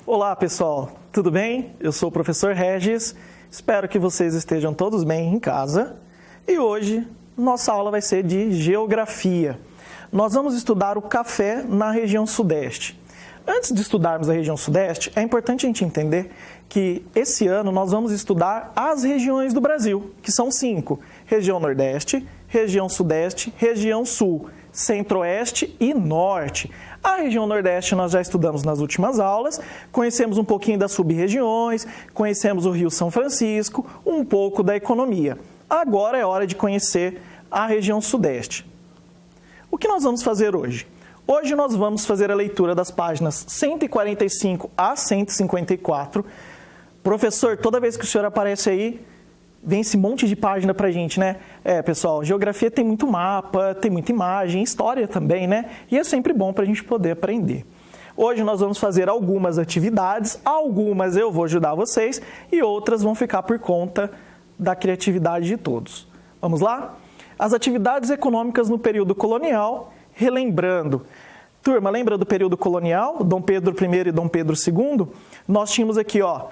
Olá pessoal, tudo bem? Eu sou o professor Regis, espero que vocês estejam todos bem em casa e hoje nossa aula vai ser de Geografia. Nós vamos estudar o café na região Sudeste. Antes de estudarmos a região Sudeste, é importante a gente entender que esse ano nós vamos estudar as regiões do Brasil, que são 5. Região Nordeste, região Sudeste, região Sul, Centro-Oeste e Norte. A região Nordeste nós já estudamos nas últimas aulas, conhecemos um pouquinho das sub-regiões, conhecemos o Rio São Francisco, um pouco da economia. Agora é hora de conhecer a região Sudeste. O que nós vamos fazer hoje? Hoje nós vamos fazer a leitura das páginas 145 a 154. Professor, toda vez que o senhor aparece aí, vem esse monte de página pra gente, né? Pessoal, geografia tem muito mapa, tem muita imagem, história também, né? E é sempre bom pra gente poder aprender. Hoje nós vamos fazer algumas atividades, algumas eu vou ajudar vocês e outras vão ficar por conta da criatividade de todos. Vamos lá? As atividades econômicas no período colonial, relembrando. Turma, lembra do período colonial, Dom Pedro I e Dom Pedro II? Nós tínhamos aqui, ó,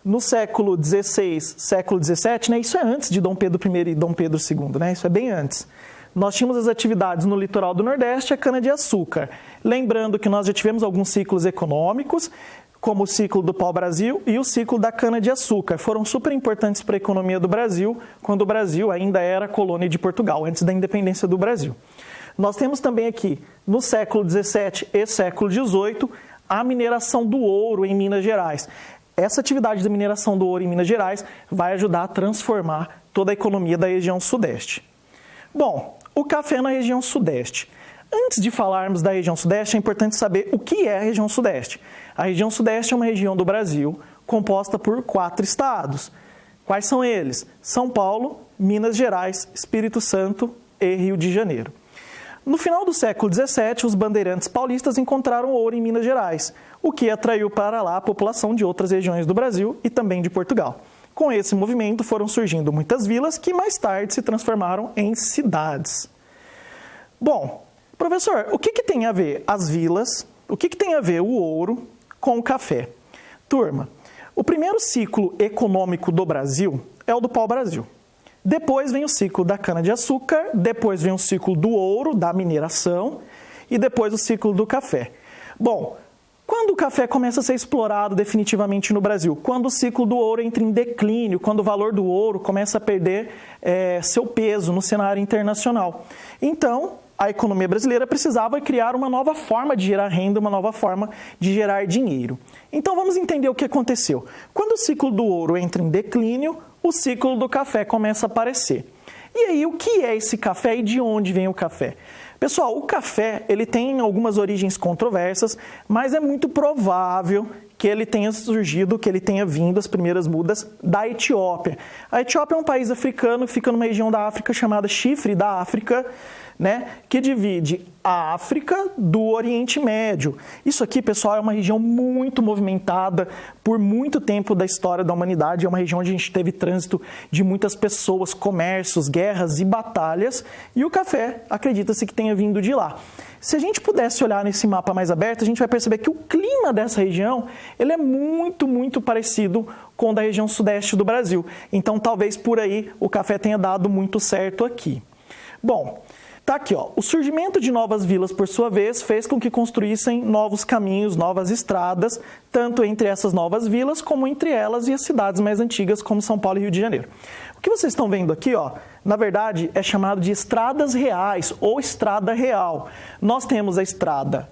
no século XVI, século XVII, né? Isso é antes de Dom Pedro I e Dom Pedro II, né? Isso é bem antes. Nós tínhamos as atividades no litoral do Nordeste, a cana-de-açúcar. Lembrando que nós já tivemos alguns ciclos econômicos, como o ciclo do pau-brasil e o ciclo da cana-de-açúcar. Foram super importantes para a economia do Brasil, quando o Brasil ainda era colônia de Portugal, antes da independência do Brasil. Nós temos também aqui, no século XVII e século XVIII, a mineração do ouro em Minas Gerais. Essa atividade da mineração do ouro em Minas Gerais vai ajudar a transformar toda a economia da região Sudeste. Bom, o café na região Sudeste. Antes de falarmos da região Sudeste, é importante saber o que é a região Sudeste. A região Sudeste é uma região do Brasil composta por 4 estados. Quais são eles? São Paulo, Minas Gerais, Espírito Santo e Rio de Janeiro. No final do século XVII, os bandeirantes paulistas encontraram ouro em Minas Gerais, o que atraiu para lá a população de outras regiões do Brasil e também de Portugal. Com esse movimento foram surgindo muitas vilas que mais tarde se transformaram em cidades. Bom, professor, o que tem a ver as vilas, o que tem a ver o ouro com o café? Turma, o primeiro ciclo econômico do Brasil é o do pau-brasil. Depois vem o ciclo da cana-de-açúcar, depois vem o ciclo do ouro, da mineração, e depois o ciclo do café. Bom, quando o café começa a ser explorado definitivamente no Brasil? Quando o ciclo do ouro entra em declínio, quando o valor do ouro começa a perder seu peso no cenário internacional. Então, a economia brasileira precisava criar uma nova forma de gerar renda, uma nova forma de gerar dinheiro. Então, vamos entender o que aconteceu. Quando o ciclo do ouro entra em declínio, o ciclo do café começa a aparecer. E aí, o que é esse café e de onde vem o café? Pessoal, o café ele tem algumas origens controversas, mas é muito provável que ele tenha surgido, que ele tenha vindo, as primeiras mudas, da Etiópia. A Etiópia é um país africano que fica numa região da África chamada Chifre da África, né, que divide a África do Oriente Médio. Isso aqui, pessoal, é uma região muito movimentada por muito tempo da história da humanidade. É uma região onde a gente teve trânsito de muitas pessoas, comércios, guerras e batalhas. E o café, acredita-se que tenha vindo de lá. Se a gente pudesse olhar nesse mapa mais aberto, a gente vai perceber que o clima dessa região ele é muito parecido com o da região sudeste do Brasil. Então, talvez por aí o café tenha dado muito certo aqui. Bom, tá aqui, ó. O surgimento de novas vilas, por sua vez, fez com que construíssem novos caminhos, novas estradas, tanto entre essas novas vilas, como entre elas e as cidades mais antigas, como São Paulo e Rio de Janeiro. O que vocês estão vendo aqui, ó, na verdade, é chamado de estradas reais ou estrada real. Nós temos a estrada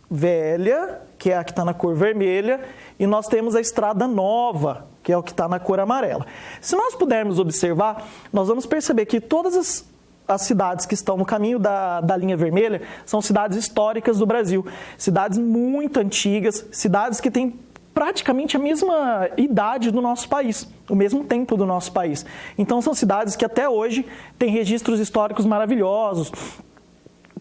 velha, que é a que está na cor vermelha, e nós temos a estrada nova, que é o que está na cor amarela. Se nós pudermos observar, nós vamos perceber que todas as cidades que estão no caminho da linha vermelha são cidades históricas do Brasil. Cidades muito antigas, cidades que têm praticamente a mesma idade do nosso país, o mesmo tempo do nosso país. Então são cidades que até hoje têm registros históricos maravilhosos,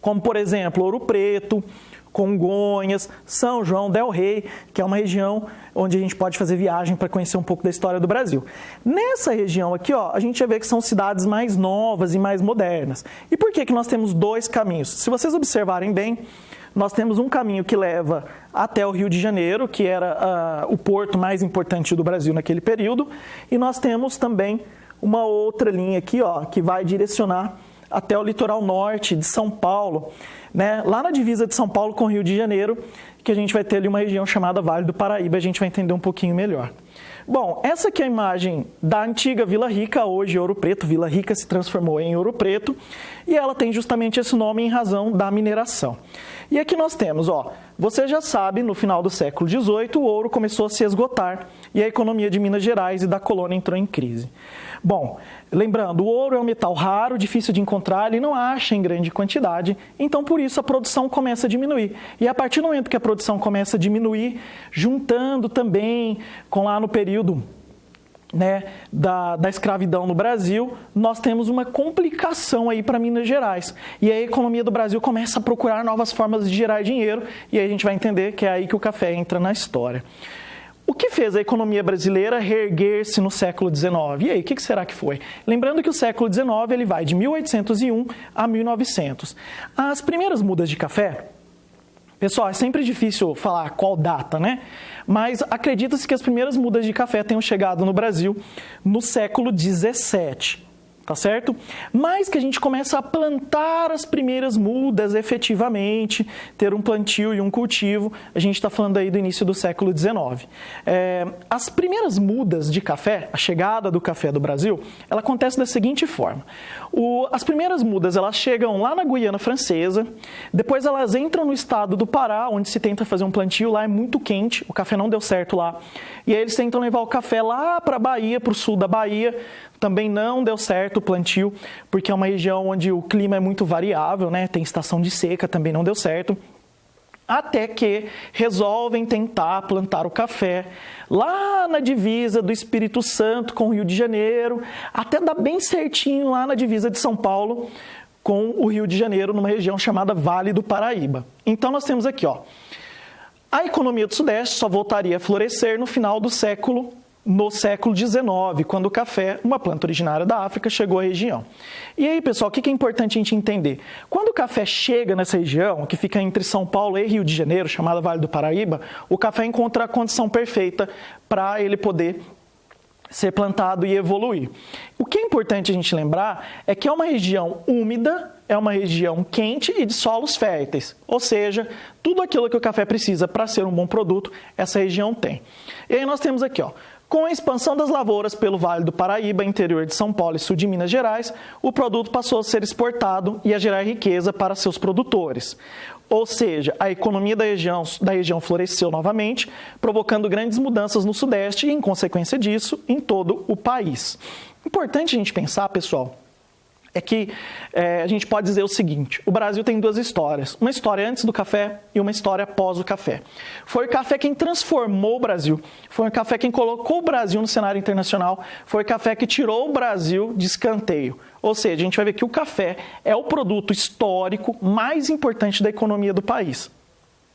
como por exemplo Ouro Preto, Congonhas, São João del Rei, que é uma região onde a gente pode fazer viagem para conhecer um pouco da história do Brasil. Nessa região aqui, ó, a gente vai ver que são cidades mais novas e mais modernas. E por que nós temos dois caminhos? Se vocês observarem bem, nós temos um caminho que leva até o Rio de Janeiro, que era o porto mais importante do Brasil naquele período, e nós temos também uma outra linha aqui, ó, que vai direcionar até o litoral norte de São Paulo, né? Lá na divisa de São Paulo com o Rio de Janeiro, que a gente vai ter ali uma região chamada Vale do Paraíba, a gente vai entender um pouquinho melhor. Bom, essa aqui é a imagem da antiga Vila Rica, hoje Ouro Preto. Vila Rica se transformou em Ouro Preto e ela tem justamente esse nome em razão da mineração. E aqui nós temos, ó, você já sabe, no final do século XVIII, o ouro começou a se esgotar e a economia de Minas Gerais e da colônia entrou em crise. Bom, lembrando, o ouro é um metal raro, difícil de encontrar, ele não acha em grande quantidade, então por isso a produção começa a diminuir. E a partir do momento que a produção começa a diminuir, juntando também com lá no período, né, da escravidão no Brasil, nós temos uma complicação aí para Minas Gerais. E a economia do Brasil começa a procurar novas formas de gerar dinheiro, e aí a gente vai entender que é aí que o café entra na história. O que fez a economia brasileira reerguer-se no século XIX? E aí, o que será que foi? Lembrando que o século XIX ele vai de 1801 a 1900. As primeiras mudas de café, pessoal, é sempre difícil falar qual data, né? Mas acredita-se que as primeiras mudas de café tenham chegado no Brasil no século XVII. Tá certo? Mas que a gente começa a plantar as primeiras mudas efetivamente, ter um plantio e um cultivo, a gente está falando aí do início do século XIX. As primeiras mudas de café, a chegada do café do Brasil, ela acontece da seguinte forma. As primeiras mudas, elas chegam lá na Guiana Francesa, depois elas entram no estado do Pará, onde se tenta fazer um plantio, lá é muito quente, o café não deu certo lá, e aí eles tentam levar o café lá para a Bahia, para o sul da Bahia, também não deu certo o plantio, porque é uma região onde o clima é muito variável, né? Tem estação de seca, também não deu certo. Até que resolvem tentar plantar o café lá na divisa do Espírito Santo com o Rio de Janeiro, até dar bem certinho lá na divisa de São Paulo com o Rio de Janeiro, numa região chamada Vale do Paraíba. Então nós temos aqui, ó, a economia do Sudeste só voltaria a florescer no final do século XIX, quando o café, uma planta originária da África, chegou à região. E aí, pessoal, o que é importante a gente entender? Quando o café chega nessa região, que fica entre São Paulo e Rio de Janeiro, chamada Vale do Paraíba, o café encontra a condição perfeita para ele poder ser plantado e evoluir. O que é importante a gente lembrar é que é uma região úmida, é uma região quente e de solos férteis, ou seja, tudo aquilo que o café precisa para ser um bom produto, essa região tem. E aí nós temos aqui, ó, com a expansão das lavouras pelo Vale do Paraíba, interior de São Paulo e sul de Minas Gerais, o produto passou a ser exportado e a gerar riqueza para seus produtores. Ou seja, a economia da região floresceu novamente, provocando grandes mudanças no Sudeste e, em consequência disso, em todo o país. Importante a gente pensar, pessoal, é que a gente pode dizer o seguinte: o Brasil tem duas histórias, uma história antes do café e uma história após o café. Foi o café quem transformou o Brasil, foi o café quem colocou o Brasil no cenário internacional, foi o café que tirou o Brasil de escanteio. Ou seja, a gente vai ver que o café é o produto histórico mais importante da economia do país.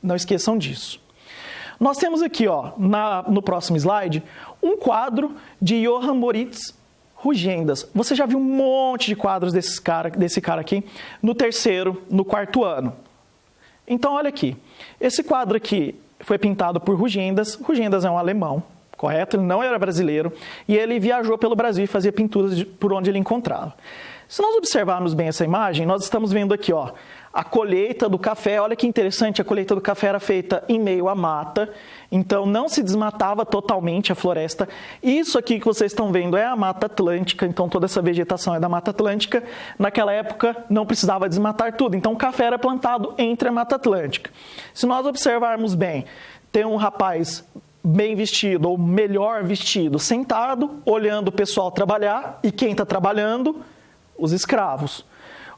Não esqueçam disso. Nós temos aqui, ó, no próximo slide, um quadro de Johann Moritz Rugendas. Você já viu um monte de quadros desse cara aqui no terceiro, no quarto ano. Então, olha aqui. Esse quadro aqui foi pintado por Rugendas. Rugendas é um alemão, correto? Ele não era brasileiro. E ele viajou pelo Brasil e fazia pinturas por onde ele encontrava. Se nós observarmos bem essa imagem, nós estamos vendo aqui, ó, a colheita do café. Olha que interessante, a colheita do café era feita em meio à mata, então não se desmatava totalmente a floresta. Isso aqui que vocês estão vendo é a Mata Atlântica, então toda essa vegetação é da Mata Atlântica. Naquela época não precisava desmatar tudo, então o café era plantado entre a Mata Atlântica. Se nós observarmos bem, tem um rapaz bem vestido, ou melhor vestido, sentado, olhando o pessoal trabalhar, e quem está trabalhando? Os escravos.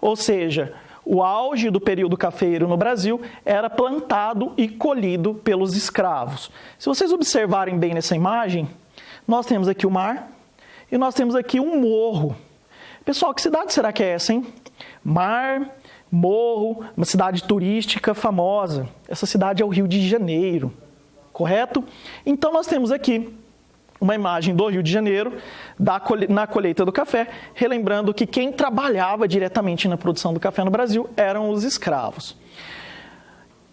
Ou seja, o auge do período cafeiro no Brasil era plantado e colhido pelos escravos. Se vocês observarem bem nessa imagem, nós temos aqui o mar e nós temos aqui um morro. Pessoal, que cidade será que é essa, hein? Mar, morro, uma cidade turística famosa. Essa cidade é o Rio de Janeiro, correto? Então nós temos aqui uma imagem do Rio de Janeiro, na colheita do café, relembrando que quem trabalhava diretamente na produção do café no Brasil eram os escravos.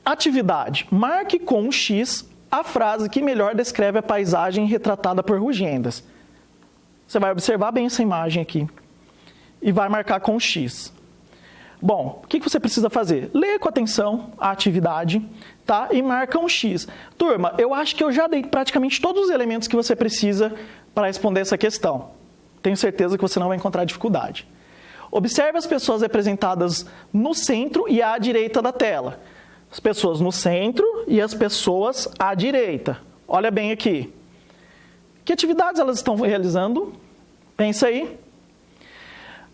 Atividade. Marque com um X a frase que melhor descreve a paisagem retratada por Rugendas. Você vai observar bem essa imagem aqui e vai marcar com um X. Bom, o que você precisa fazer? Lê com atenção a atividade, tá? E marca um X. Turma, eu acho que eu já dei praticamente todos os elementos que você precisa para responder essa questão. Tenho certeza que você não vai encontrar dificuldade. Observe as pessoas representadas no centro e à direita da tela. As pessoas no centro e as pessoas à direita. Olha bem aqui. Que atividades elas estão realizando? Pensa aí.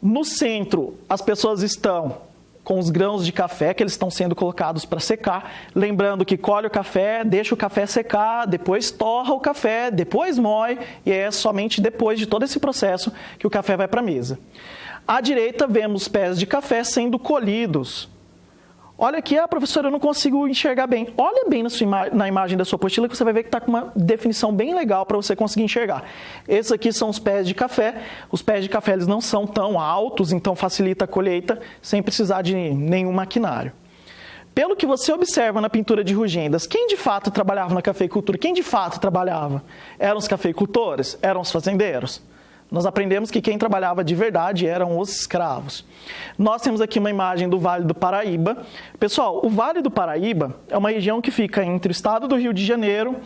No centro, as pessoas estão com os grãos de café que eles estão sendo colocados para secar. Lembrando que colhe o café, deixa o café secar, depois torra o café, depois moe, e é somente depois de todo esse processo que o café vai para a mesa. À direita, vemos pés de café sendo colhidos. Olha aqui, professora, eu não consigo enxergar bem. Olha bem na imagem da sua apostila que você vai ver que está com uma definição bem legal para você conseguir enxergar. Esses aqui são os pés de café. Os pés de café eles não são tão altos, então facilita a colheita sem precisar de nenhum maquinário. Pelo que você observa na pintura de Rugendas, quem de fato trabalhava na cafeicultura? Quem de fato trabalhava? Eram os cafeicultores? Eram os fazendeiros? Nós aprendemos que quem trabalhava de verdade eram os escravos. Nós temos aqui uma imagem do Vale do Paraíba. Pessoal, o Vale do Paraíba é uma região que fica entre o estado do Rio de Janeiro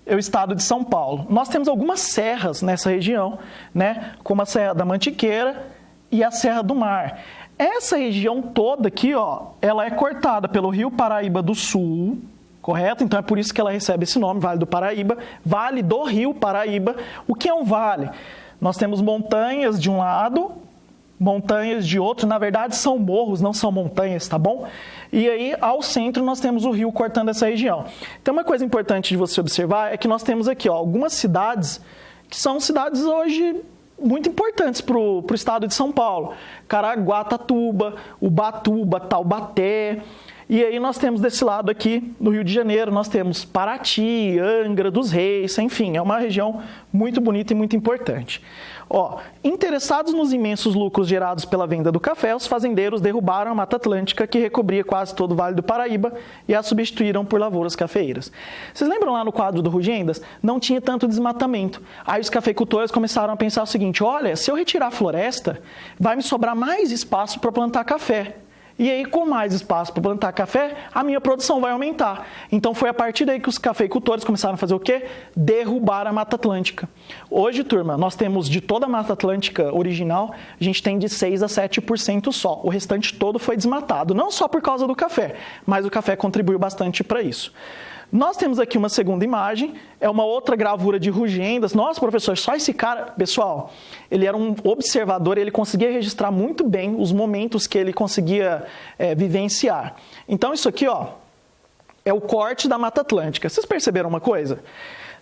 e o estado de São Paulo. Nós temos algumas serras nessa região, né? Como a Serra da Mantiqueira e a Serra do Mar. Essa região toda aqui, ela é cortada pelo Rio Paraíba do Sul, correto? Então é por isso que ela recebe esse nome, Vale do Paraíba. Vale do Rio Paraíba. O que é um vale? Nós temos montanhas de um lado, montanhas de outro. Na verdade, são morros, não são montanhas, tá bom? E aí, ao centro, nós temos o rio cortando essa região. Então, uma coisa importante de você observar é que nós temos aqui algumas cidades que são cidades hoje muito importantes para o estado de São Paulo. Caraguatatuba, Ubatuba, Taubaté. E aí nós temos desse lado aqui, no Rio de Janeiro, nós temos Paraty, Angra dos Reis, enfim, é uma região muito bonita e muito importante. Interessados nos imensos lucros gerados pela venda do café, os fazendeiros derrubaram a Mata Atlântica, que recobria quase todo o Vale do Paraíba, e a substituíram por lavouras cafeeiras. Vocês lembram lá no quadro do Rugendas? Não tinha tanto desmatamento. Aí os cafeicultores começaram a pensar o seguinte: olha, se eu retirar a floresta, vai me sobrar mais espaço para plantar café. E aí, com mais espaço para plantar café, a minha produção vai aumentar. Então, foi a partir daí que os cafeicultores começaram a fazer o quê? Derrubar a Mata Atlântica. Hoje, turma, nós temos de toda a Mata Atlântica original, a gente tem de 6% a 7% só. O restante todo foi desmatado. Não só por causa do café, mas o café contribuiu bastante para isso. Nós temos aqui uma segunda imagem, é uma outra gravura de Rugendas. Nossa, professor, só esse cara... Pessoal, ele era um observador, ele conseguia registrar muito bem os momentos que ele conseguia vivenciar. Então, isso aqui, é o corte da Mata Atlântica. Vocês perceberam uma coisa?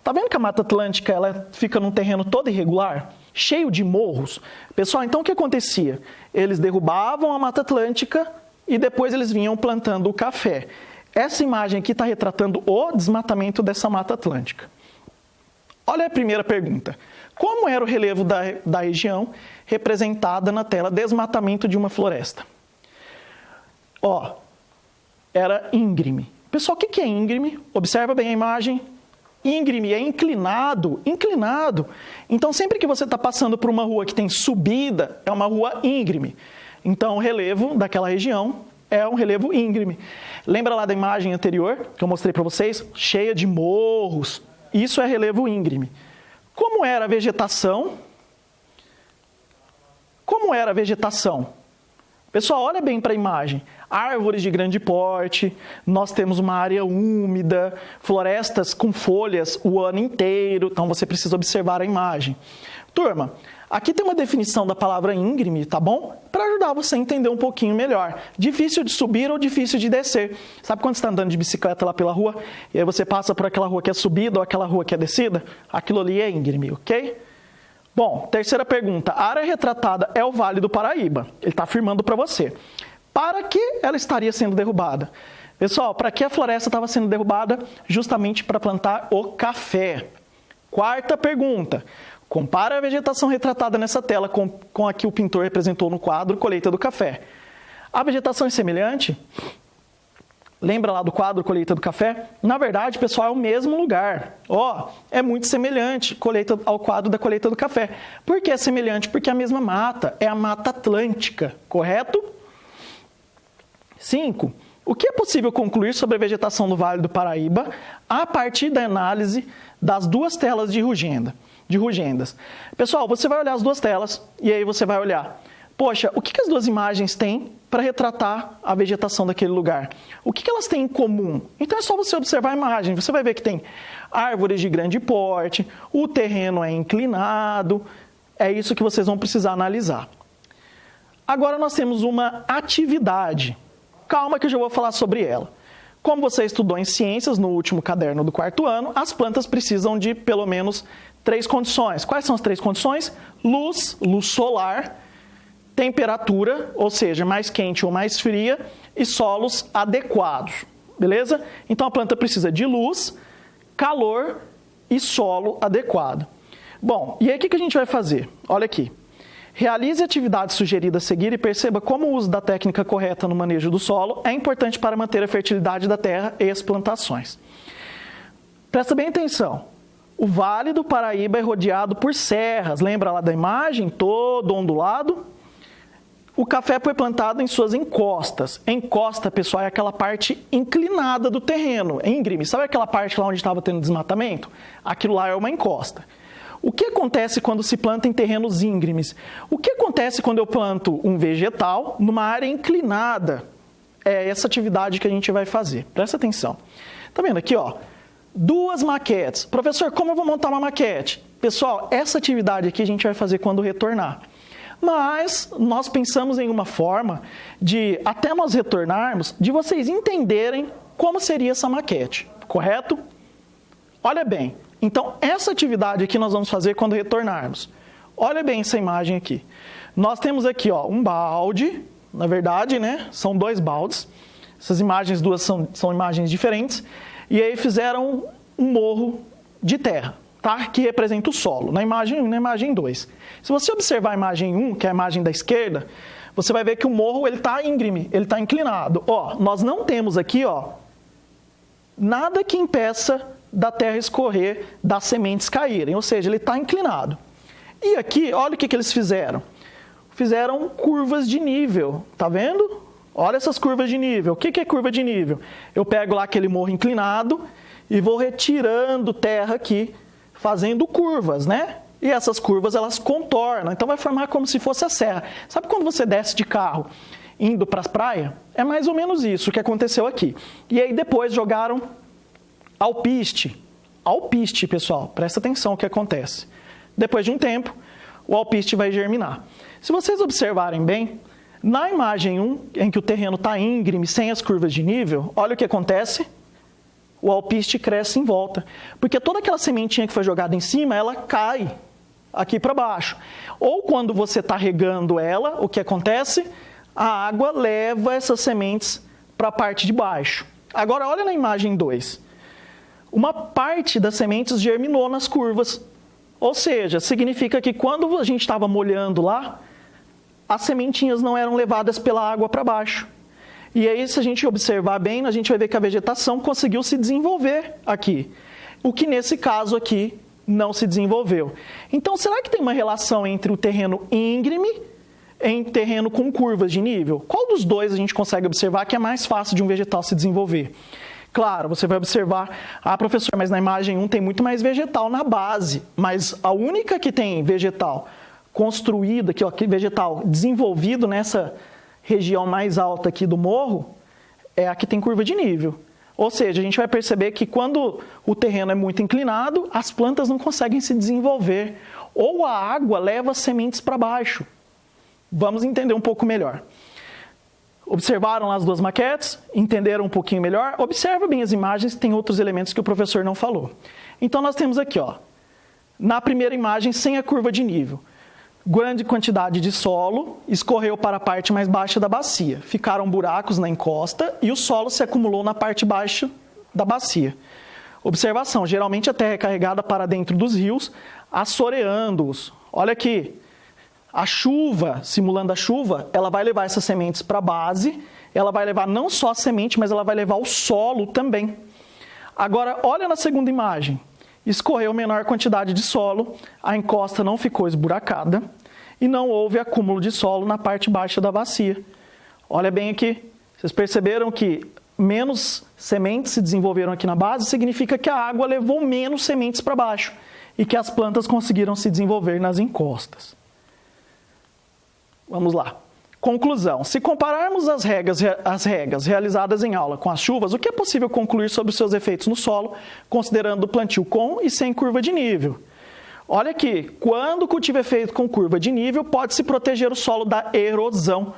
Tá vendo que a Mata Atlântica ela fica num terreno todo irregular, cheio de morros? Pessoal, então o que acontecia? Eles derrubavam a Mata Atlântica e depois eles vinham plantando o café. Essa imagem aqui está retratando o desmatamento dessa Mata Atlântica. Olha a primeira pergunta. Como era o relevo da região representada na tela desmatamento de uma floresta? Era íngreme. Pessoal, o que é íngreme? Observa bem a imagem. Íngreme é inclinado. Então, sempre que você está passando por uma rua que tem subida, é uma rua íngreme. Então, o relevo daquela região é um relevo íngreme. Lembra lá da imagem anterior que eu mostrei para vocês? Cheia de morros. Isso é relevo íngreme. Como era a vegetação? Pessoal, olha bem para a imagem. Árvores de grande porte, nós temos uma área úmida, florestas com folhas o ano inteiro, então você precisa observar a imagem. Turma, aqui tem uma definição da palavra íngreme, tá bom? Para ajudar você a entender um pouquinho melhor. Difícil de subir ou difícil de descer. Sabe quando você está andando de bicicleta lá pela rua, e aí você passa por aquela rua que é subida ou aquela rua que é descida? Aquilo ali é íngreme, ok? Bom, terceira pergunta. A área retratada é o Vale do Paraíba. Ele está afirmando para você. Para que ela estaria sendo derrubada? Pessoal, para que a floresta estava sendo derrubada? Justamente para plantar o café. Quarta pergunta. Compara a vegetação retratada nessa tela com a que o pintor representou no quadro Colheita do Café. A vegetação é semelhante? Lembra lá do quadro colheita do café? Na verdade, pessoal, é o mesmo lugar. Ó, é muito semelhante ao quadro da colheita do café. Por que é semelhante? Porque é a mesma mata, é a Mata Atlântica, correto? 5. O que é possível concluir sobre a vegetação do Vale do Paraíba a partir da análise das duas telas de rugendas? Pessoal, você vai olhar as duas telas e aí você vai olhar, poxa, o que as duas imagens têm para retratar a vegetação daquele lugar? O que elas têm em comum? Então é só você observar a imagem, você vai ver que tem árvores de grande porte, o terreno é inclinado, é isso que vocês vão precisar analisar. Agora nós temos uma atividade. Calma que eu já vou falar sobre ela. Como você estudou em ciências no último caderno do 4º ano, as plantas precisam de pelo menos 3 condições. Quais são as 3 condições? Luz solar, temperatura, ou seja, mais quente ou mais fria, e solos adequados, beleza? Então a planta precisa de luz, calor e solo adequado. Bom, e aí o que a gente vai fazer? Olha aqui. Realize a atividade sugerida a seguir e perceba como o uso da técnica correta no manejo do solo é importante para manter a fertilidade da terra e as plantações. Presta bem atenção. O Vale do Paraíba é rodeado por serras. Lembra lá da imagem? Todo ondulado. O café foi plantado em suas encostas. Encosta, pessoal, é aquela parte inclinada do terreno, íngreme. Sabe aquela parte lá onde estava tendo desmatamento? Aquilo lá é uma encosta. O que acontece quando se planta em terrenos íngremes? O que acontece quando eu planto um vegetal numa área inclinada? É essa atividade que a gente vai fazer. Presta atenção. Tá vendo aqui, ó? 2 maquetes. Professor, como eu vou montar uma maquete? Pessoal, essa atividade aqui a gente vai fazer quando retornar. Mas nós pensamos em uma forma de, até nós retornarmos, de vocês entenderem como seria essa maquete, correto? Olha bem. Então, essa atividade aqui nós vamos fazer quando retornarmos. Olha bem essa imagem aqui. Nós temos aqui, ó, um balde, na verdade, né? São 2 baldes. Essas imagens duas são imagens diferentes. E aí fizeram um morro de terra, tá? Que representa o solo, na imagem 1 e na imagem 2. Se você observar a imagem 1, que é a imagem da esquerda, você vai ver que o morro está íngreme, ele está inclinado. Ó, nós não temos aqui, ó, nada que impeça da terra escorrer, das sementes caírem, ou seja, ele está inclinado. E aqui, olha o que eles fizeram. Fizeram curvas de nível, tá vendo? Olha essas curvas de nível. O que é curva de nível? Eu pego lá aquele morro inclinado e vou retirando terra aqui, fazendo curvas, né? E essas curvas, elas contornam, então vai formar como se fosse a serra. Sabe quando você desce de carro indo para a praia? É mais ou menos isso que aconteceu aqui. E aí depois jogaram alpiste. Alpiste, pessoal, presta atenção o que acontece. Depois de um tempo, o alpiste vai germinar. Se vocês observarem bem, na imagem 1, em que o terreno está íngreme, sem as curvas de nível, olha o que acontece. O alpiste cresce em volta. Porque toda aquela sementinha que foi jogada em cima, ela cai aqui para baixo. Ou quando você está regando ela, o que acontece? A água leva essas sementes para a parte de baixo. Agora, olha na imagem 2. Uma parte das sementes germinou nas curvas. Ou seja, significa que quando a gente estava molhando lá, as sementinhas não eram levadas pela água para baixo. E aí, se a gente observar bem, a gente vai ver que a vegetação conseguiu se desenvolver aqui. O que nesse caso aqui não se desenvolveu. Então, será que tem uma relação entre o terreno íngreme e terreno com curvas de nível? Qual dos dois a gente consegue observar que é mais fácil de um vegetal se desenvolver? Claro, você vai observar, professor, mas na imagem 1 tem muito mais vegetal na base, mas a única que tem vegetal construído aqui, ó, vegetal desenvolvido nessa região mais alta aqui do morro, é a que tem curva de nível. Ou seja, a gente vai perceber que quando o terreno é muito inclinado, as plantas não conseguem se desenvolver, ou a água leva as sementes para baixo. Vamos entender um pouco melhor. Observaram lá as 2 maquetes? Entenderam um pouquinho melhor? Observa bem as imagens, tem outros elementos que o professor não falou. Então, nós temos aqui, ó, na primeira imagem, sem a curva de nível. Grande quantidade de solo escorreu para a parte mais baixa da bacia. Ficaram buracos na encosta e o solo se acumulou na parte baixa da bacia. Observação, geralmente a terra é carregada para dentro dos rios, assoreando-os. Olha aqui. A chuva, simulando a chuva, ela vai levar essas sementes para a base, ela vai levar não só a semente, mas ela vai levar o solo também. Agora, olha na segunda imagem. Escorreu menor quantidade de solo, a encosta não ficou esburacada e não houve acúmulo de solo na parte baixa da bacia. Olha bem aqui. Vocês perceberam que menos sementes se desenvolveram aqui na base, significa que a água levou menos sementes para baixo e que as plantas conseguiram se desenvolver nas encostas. Vamos lá. Conclusão. Se compararmos as regas realizadas em aula com as chuvas, o que é possível concluir sobre os seus efeitos no solo, considerando o plantio com e sem curva de nível? Olha aqui, quando o cultivo é feito com curva de nível, pode-se proteger o solo da erosão.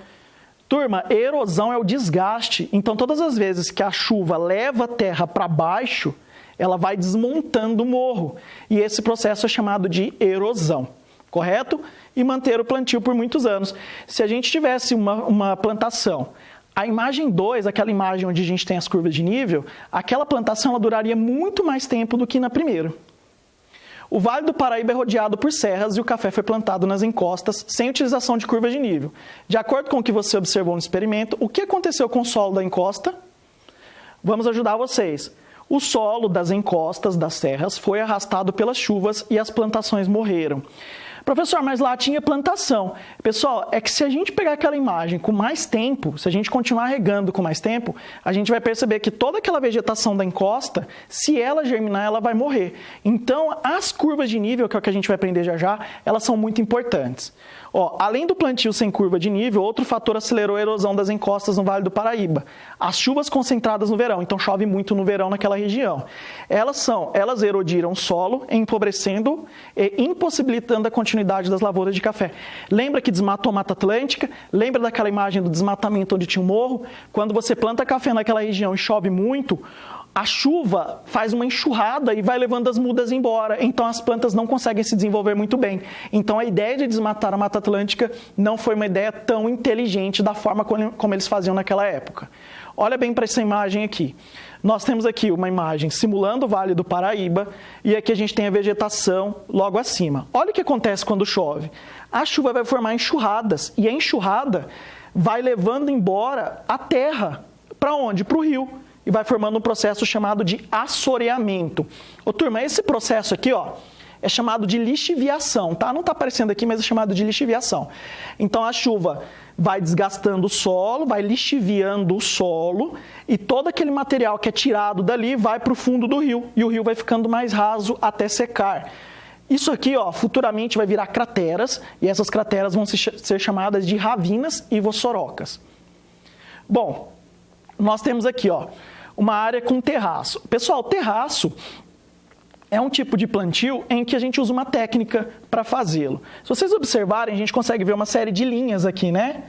Turma, erosão é o desgaste, então todas as vezes que a chuva leva a terra para baixo, ela vai desmontando o morro. E esse processo é chamado de erosão, correto? E manter o plantio por muitos anos. Se a gente tivesse uma plantação, a imagem 2, aquela imagem onde a gente tem as curvas de nível, aquela plantação ela duraria muito mais tempo do que na primeira. O Vale do Paraíba é rodeado por serras e o café foi plantado nas encostas sem utilização de curva de nível. De acordo com o que você observou no experimento, o que aconteceu com o solo da encosta? Vamos ajudar vocês. O solo das encostas das serras foi arrastado pelas chuvas e as plantações morreram. Professor, mas lá tinha plantação. Pessoal, é que se a gente pegar aquela imagem com mais tempo, se a gente continuar regando com mais tempo, a gente vai perceber que toda aquela vegetação da encosta, se ela germinar, ela vai morrer. Então, as curvas de nível, que é o que a gente vai aprender já já, elas são muito importantes. Além do plantio sem curva de nível, outro fator acelerou a erosão das encostas no Vale do Paraíba. As chuvas concentradas no verão, então chove muito no verão naquela região. Elas erodiram o solo, empobrecendo e impossibilitando a continuidade das lavouras de café. Lembra que desmatou a Mata Atlântica? Lembra daquela imagem do desmatamento onde tinha um morro? Quando você planta café naquela região e chove muito, a chuva faz uma enxurrada e vai levando as mudas embora, então as plantas não conseguem se desenvolver muito bem. Então a ideia de desmatar a Mata Atlântica não foi uma ideia tão inteligente da forma como eles faziam naquela época. Olha bem para essa imagem aqui. Nós temos aqui uma imagem simulando o Vale do Paraíba e aqui a gente tem a vegetação logo acima. Olha o que acontece quando chove. A chuva vai formar enxurradas e a enxurrada vai levando embora a terra. Para onde? Para o rio. E vai formando um processo chamado de assoreamento. Turma, esse processo aqui, é chamado de lixiviação, tá? Não está aparecendo aqui, mas é chamado de lixiviação. Então, a chuva vai desgastando o solo, vai lixiviando o solo, e todo aquele material que é tirado dali vai para o fundo do rio, e o rio vai ficando mais raso até secar. Isso aqui, futuramente vai virar crateras, e essas crateras vão ser chamadas de ravinas e vossorocas. Bom, nós temos aqui, uma área com terraço. Pessoal, terraço é um tipo de plantio em que a gente usa uma técnica para fazê-lo. Se vocês observarem, a gente consegue ver uma série de linhas aqui, né?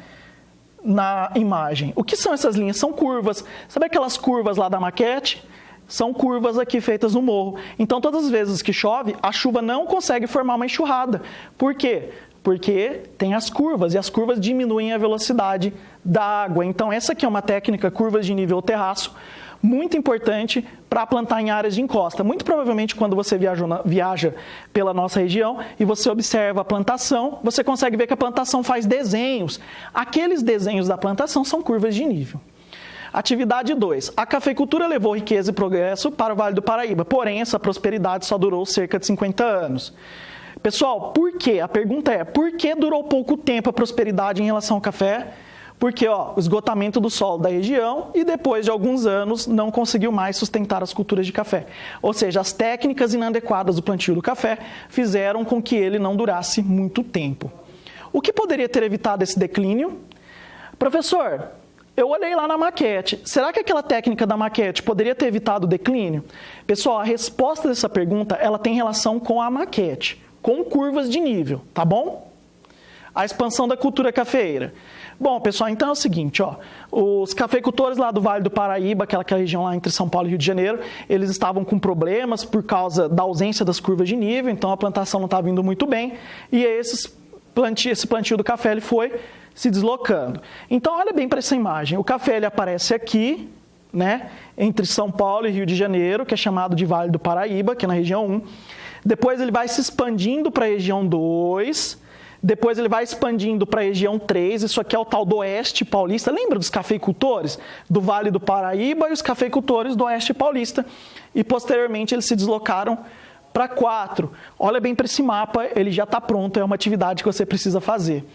Na imagem. O que são essas linhas? São curvas. Sabe aquelas curvas lá da maquete? São curvas aqui feitas no morro. Então, todas as vezes que chove, a chuva não consegue formar uma enxurrada. Por quê? Porque tem as curvas, e as curvas diminuem a velocidade da água. Então, essa aqui é uma técnica, curvas de nível terraço, muito importante para plantar em áreas de encosta. Muito provavelmente, quando você viaja pela nossa região e você observa a plantação, você consegue ver que a plantação faz desenhos. Aqueles desenhos da plantação são curvas de nível. Atividade 2. A cafeicultura levou riqueza e progresso para o Vale do Paraíba, porém, essa prosperidade só durou cerca de 50 anos. Pessoal, por quê? A pergunta é, por que durou pouco tempo a prosperidade em relação ao café? Porque o esgotamento do solo da região e depois de alguns anos não conseguiu mais sustentar as culturas de café. Ou seja, as técnicas inadequadas do plantio do café fizeram com que ele não durasse muito tempo. O que poderia ter evitado esse declínio? Professor, eu olhei lá na maquete. Será que aquela técnica da maquete poderia ter evitado o declínio? Pessoal, a resposta dessa pergunta ela tem relação com a maquete, com curvas de nível, tá bom? A expansão da cultura cafeeira. Bom, pessoal, então é o seguinte, os cafeicultores lá do Vale do Paraíba, aquela região lá entre São Paulo e Rio de Janeiro, eles estavam com problemas por causa da ausência das curvas de nível, então a plantação não estava indo muito bem, e esse plantio do café ele foi se deslocando. Então, olha bem para essa imagem, o café ele aparece aqui, né, entre São Paulo e Rio de Janeiro, que é chamado de Vale do Paraíba, que é na região 1, depois ele vai se expandindo para a região 2, Depois ele vai expandindo para a região 3, isso aqui é o tal do Oeste Paulista. Lembra dos cafeicultores do Vale do Paraíba e os cafeicultores do Oeste Paulista? E posteriormente eles se deslocaram para 4. Olha bem para esse mapa, ele já está pronto, é uma atividade que você precisa fazer.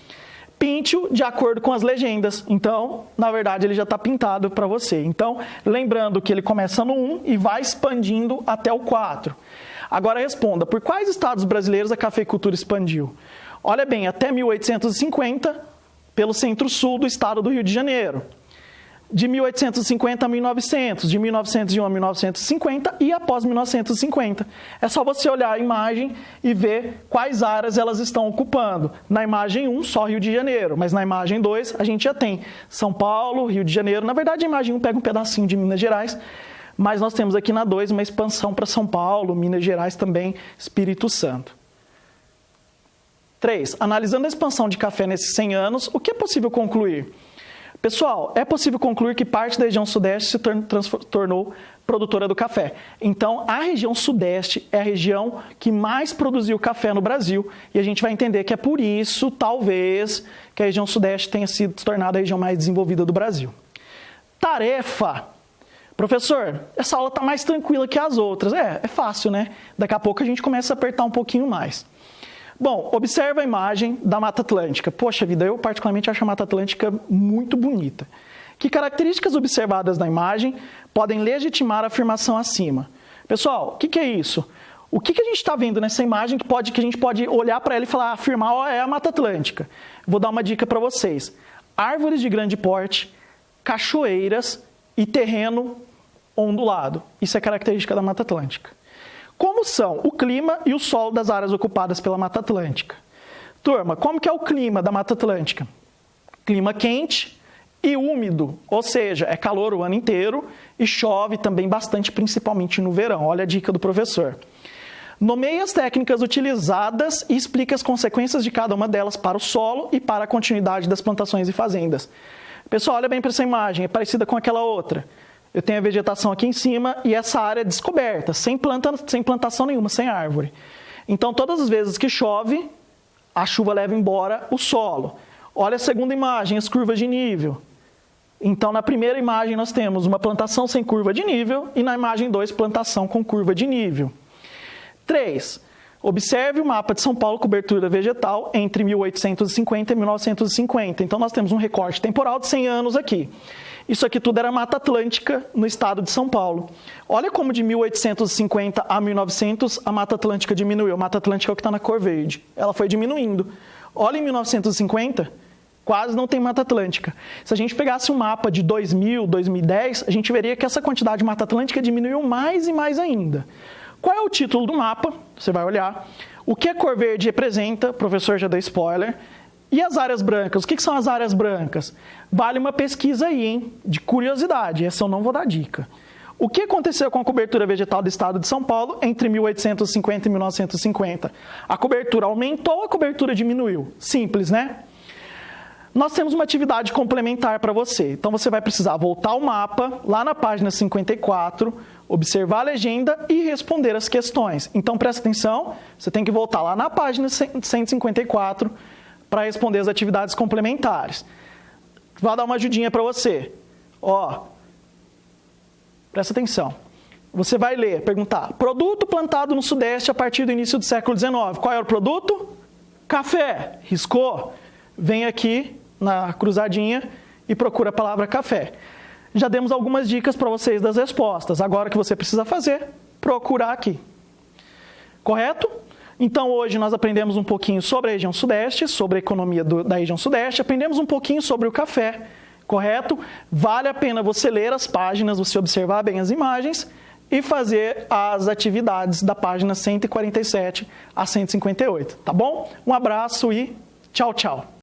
Pinte-o de acordo com as legendas. Então, na verdade, ele já está pintado para você. Então, lembrando que ele começa no 1 e vai expandindo até o 4. Agora responda, por quais estados brasileiros a cafeicultura expandiu? Olha bem, até 1850, pelo centro-sul do estado do Rio de Janeiro. De 1850 a 1900, de 1901 a 1950 e após 1950. É só você olhar a imagem e ver quais áreas elas estão ocupando. Na imagem 1, só Rio de Janeiro, mas na imagem 2 a gente já tem São Paulo, Rio de Janeiro. Na verdade, a imagem 1 pega um pedacinho de Minas Gerais, mas nós temos aqui na 2 uma expansão para São Paulo, Minas Gerais também, Espírito Santo. 3. Analisando a expansão de café nesses 100 anos, o que é possível concluir? Pessoal, é possível concluir que parte da região sudeste se tornou produtora do café. Então, a região sudeste é a região que mais produziu café no Brasil. E a gente vai entender que é por isso, talvez, que a região sudeste tenha se tornado a região mais desenvolvida do Brasil. Tarefa. Professor, essa aula está mais tranquila que as outras. É fácil, né? Daqui a pouco a gente começa a apertar um pouquinho mais. Bom, observa a imagem da Mata Atlântica. Poxa vida, eu particularmente acho a Mata Atlântica muito bonita. Que características observadas na imagem podem legitimar a afirmação acima? Pessoal, o que é isso? O que a gente está vendo nessa imagem que a gente pode olhar para ela e falar, afirmar, ó, é a Mata Atlântica? Vou dar uma dica para vocês. Árvores de grande porte, cachoeiras e terreno ondulado. Isso é característica da Mata Atlântica. Como são o clima e o solo das áreas ocupadas pela Mata Atlântica? Turma, como que é o clima da Mata Atlântica? Clima quente e úmido, ou seja, é calor o ano inteiro e chove também bastante, principalmente no verão. Olha a dica do professor. Nomeie as técnicas utilizadas e explique as consequências de cada uma delas para o solo e para a continuidade das plantações e fazendas. Pessoal, olha bem para essa imagem, é parecida com aquela outra. Eu tenho a vegetação aqui em cima e essa área é descoberta, sem plantação nenhuma, sem árvore. Então, todas as vezes que chove, a chuva leva embora o solo. Olha a segunda imagem, as curvas de nível. Então, na primeira imagem, nós temos uma plantação sem curva de nível e na imagem 2, plantação com curva de nível. 3. Observe o mapa de São Paulo, cobertura vegetal, entre 1850 e 1950. Então, nós temos um recorte temporal de 100 anos aqui. Isso aqui tudo era Mata Atlântica no estado de São Paulo. Olha como de 1850 a 1900 a Mata Atlântica diminuiu. A Mata Atlântica é o que está na cor verde. Ela foi diminuindo. Olha em 1950, quase não tem Mata Atlântica. Se a gente pegasse um mapa de 2000, 2010, a gente veria que essa quantidade de Mata Atlântica diminuiu mais e mais ainda. Qual é o título do mapa? Você vai olhar. O que a cor verde representa? O professor já deu spoiler. E as áreas brancas? O que são as áreas brancas? Vale uma pesquisa aí, hein? De curiosidade. Essa eu não vou dar dica. O que aconteceu com a cobertura vegetal do estado de São Paulo entre 1850 e 1950? A cobertura aumentou ou a cobertura diminuiu? Simples, né? Nós temos uma atividade complementar para você. Então, você vai precisar voltar ao mapa, lá na página 54, observar a legenda e responder as questões. Então, presta atenção, você tem que voltar lá na página 154 para responder as atividades complementares. Vou dar uma ajudinha para você. Ó, presta atenção. Você vai ler, perguntar, produto plantado no Sudeste a partir do início do século XIX. Qual era o produto? Café. Riscou? Vem aqui na cruzadinha e procura a palavra café. Já demos algumas dicas para vocês das respostas. Agora o que você precisa fazer? Procurar aqui. Correto? Então, hoje nós aprendemos um pouquinho sobre a região Sudeste, sobre a economia da região Sudeste, aprendemos um pouquinho sobre o café, correto? Vale a pena você ler as páginas, você observar bem as imagens e fazer as atividades da página 147 a 158, tá bom? Um abraço e tchau, tchau!